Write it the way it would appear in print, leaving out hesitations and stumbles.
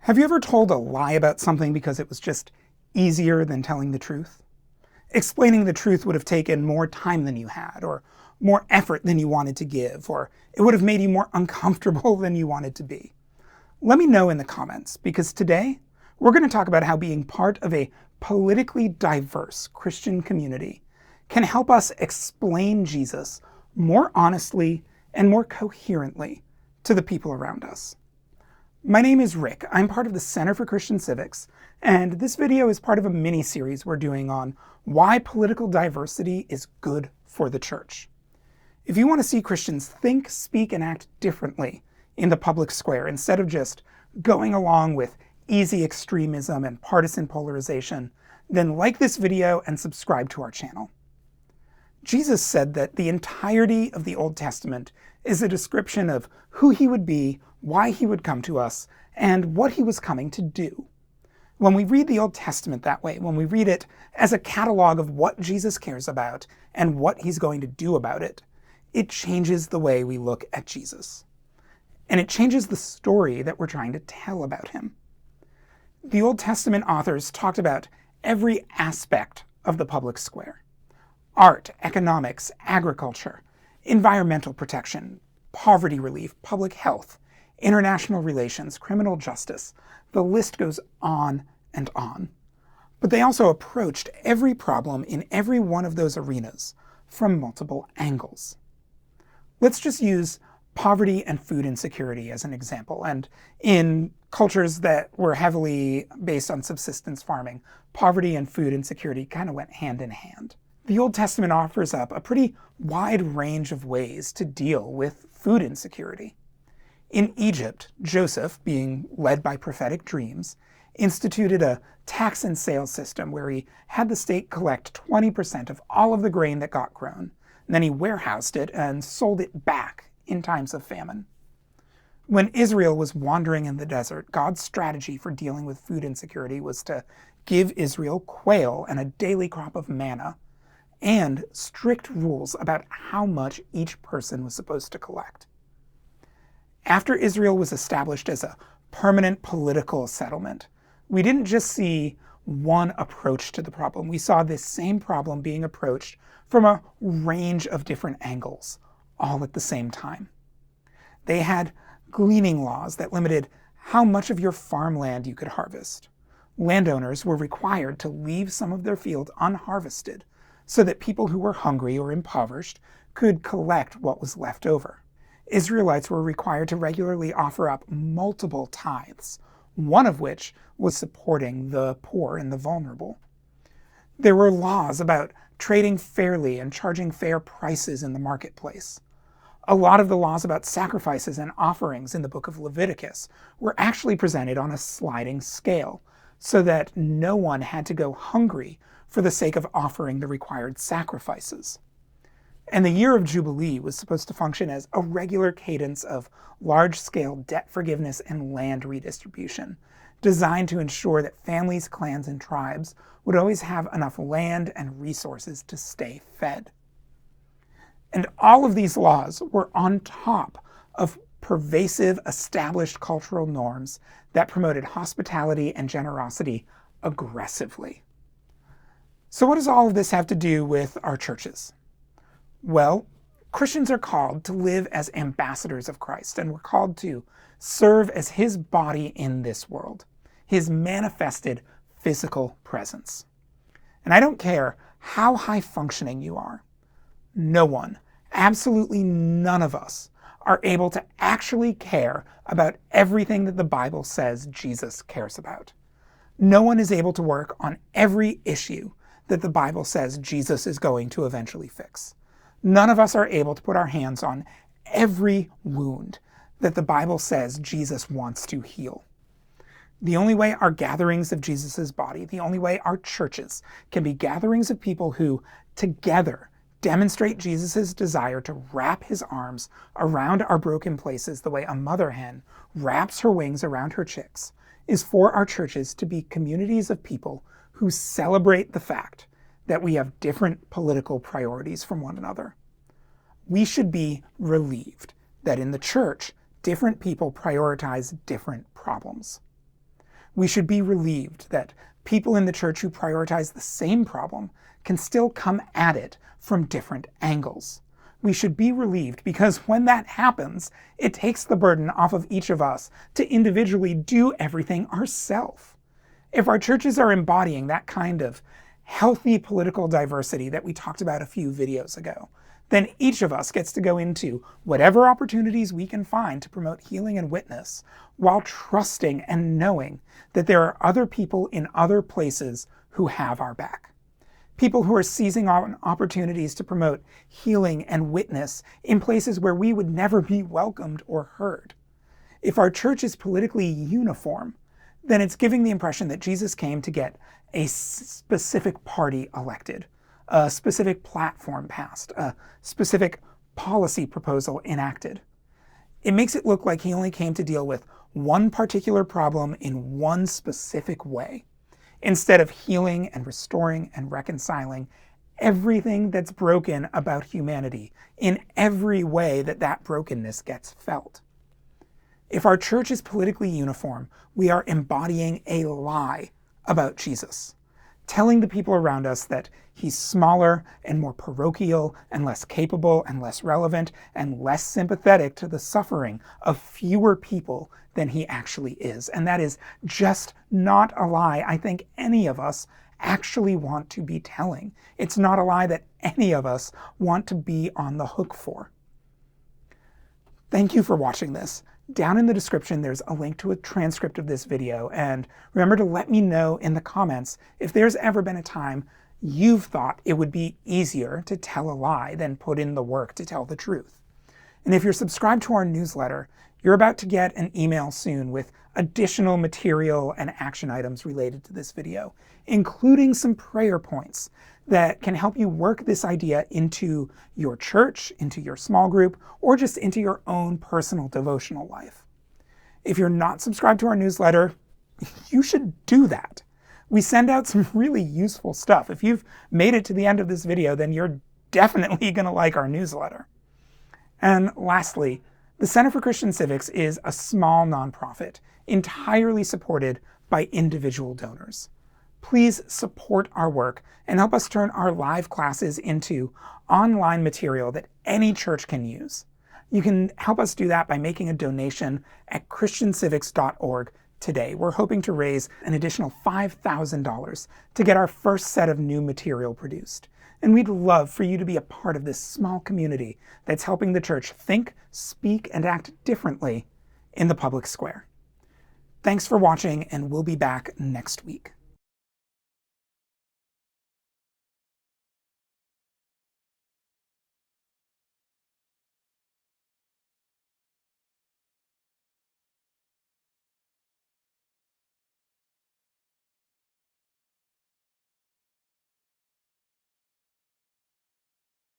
Have you ever told a lie about something because it was just easier than telling the truth? Explaining the truth would have taken more time than you had, or more effort than you wanted to give, or it would have made you more uncomfortable than you wanted to be. Let me know in the comments, because today we're going to talk about how being part of a politically diverse Christian community can help us explain Jesus more honestly and more coherently to the people around us. My name is Rick. I'm part of the Center for Christian Civics, and this video is part of a mini-series we're doing on why political diversity is good for the church. If you want to see Christians think, speak, and act differently in the public square instead of just going along with easy extremism and partisan polarization, then like this video and subscribe to our channel. Jesus said that the entirety of the Old Testament is a description of who he would be, why he would come to us, and what he was coming to do. When we read the Old Testament that way, when we read it as a catalog of what Jesus cares about and what he's going to do about it, it changes the way we look at Jesus. And it changes the story that we're trying to tell about him. The Old Testament authors talked about every aspect of the public square: art, economics, agriculture, environmental protection, poverty relief, public health, international relations, criminal justice. The list goes on and on. But they also approached every problem in every one of those arenas from multiple angles. Let's just use poverty and food insecurity as an example. And in cultures that were heavily based on subsistence farming, poverty and food insecurity kind of went hand in hand. The Old Testament offers up a pretty wide range of ways to deal with food insecurity. In Egypt, Joseph, being led by prophetic dreams, instituted a tax and sales system where he had the state collect 20% of all of the grain that got grown, and then he warehoused it and sold it back in times of famine. When Israel was wandering in the desert, God's strategy for dealing with food insecurity was to give Israel quail and a daily crop of manna, and strict rules about how much each person was supposed to collect. After Israel was established as a permanent political settlement, we didn't just see one approach to the problem. We saw this same problem being approached from a range of different angles, all at the same time. They had gleaning laws that limited how much of your farmland you could harvest. Landowners were required to leave some of their field unharvested so that people who were hungry or impoverished could collect what was left over. Israelites were required to regularly offer up multiple tithes, one of which was supporting the poor and the vulnerable. There were laws about trading fairly and charging fair prices in the marketplace. A lot of the laws about sacrifices and offerings in the book of Leviticus were actually presented on a sliding scale, so that no one had to go hungry for the sake of offering the required sacrifices. And the year of Jubilee was supposed to function as a regular cadence of large-scale debt forgiveness and land redistribution, designed to ensure that families, clans, and tribes would always have enough land and resources to stay fed. And all of these laws were on top of pervasive, established cultural norms that promoted hospitality and generosity aggressively. So what does all of this have to do with our churches? Well, Christians are called to live as ambassadors of Christ, and we're called to serve as his body in this world, his manifested physical presence. And I don't care how high functioning you are. No one, absolutely none of us, are able to actually care about everything that the Bible says Jesus cares about. No one is able to work on every issue that the Bible says Jesus is going to eventually fix. None of us are able to put our hands on every wound that the Bible says Jesus wants to heal. The only way our gatherings of Jesus' body, the only way our churches can be gatherings of people who together demonstrate Jesus' desire to wrap his arms around our broken places the way a mother hen wraps her wings around her chicks, is for our churches to be communities of people who celebrate the fact that we have different political priorities from one another. We should be relieved that in the church, different people prioritize different problems. We should be relieved that people in the church who prioritize the same problem can still come at it from different angles. We should be relieved because when that happens, it takes the burden off of each of us to individually do everything ourselves. If our churches are embodying that kind of healthy political diversity that we talked about a few videos ago, then each of us gets to go into whatever opportunities we can find to promote healing and witness, while trusting and knowing that there are other people in other places who have our back. People who are seizing on opportunities to promote healing and witness in places where we would never be welcomed or heard. If our church is politically uniform, then it's giving the impression that Jesus came to get a specific party elected, a specific platform passed, a specific policy proposal enacted. It makes it look like he only came to deal with one particular problem in one specific way, instead of healing and restoring and reconciling everything that's broken about humanity in every way that that brokenness gets felt. If our church is politically uniform, we are embodying a lie about Jesus, telling the people around us that he's smaller and more parochial and less capable and less relevant and less sympathetic to the suffering of fewer people than he actually is. And that is just not a lie I think any of us actually want to be telling. It's not a lie that any of us want to be on the hook for. Thank you for watching this. Down in the description, there's a link to a transcript of this video, and remember to let me know in the comments if there's ever been a time you've thought it would be easier to tell a lie than put in the work to tell the truth. And if you're subscribed to our newsletter, you're about to get an email soon with additional material and action items related to this video, including some prayer points that can help you work this idea into your church, into your small group, or just into your own personal devotional life. If you're not subscribed to our newsletter, you should do that. We send out some really useful stuff. If you've made it to the end of this video, then you're definitely going to like our newsletter. And lastly, the Center for Christian Civics is a small nonprofit, entirely supported by individual donors. Please support our work and help us turn our live classes into online material that any church can use. You can help us do that by making a donation at christiancivics.org today. We're hoping to raise an additional $5,000 to get our first set of new material produced. And we'd love for you to be a part of this small community that's helping the church think, speak, and act differently in the public square. Thanks for watching, and we'll be back next week.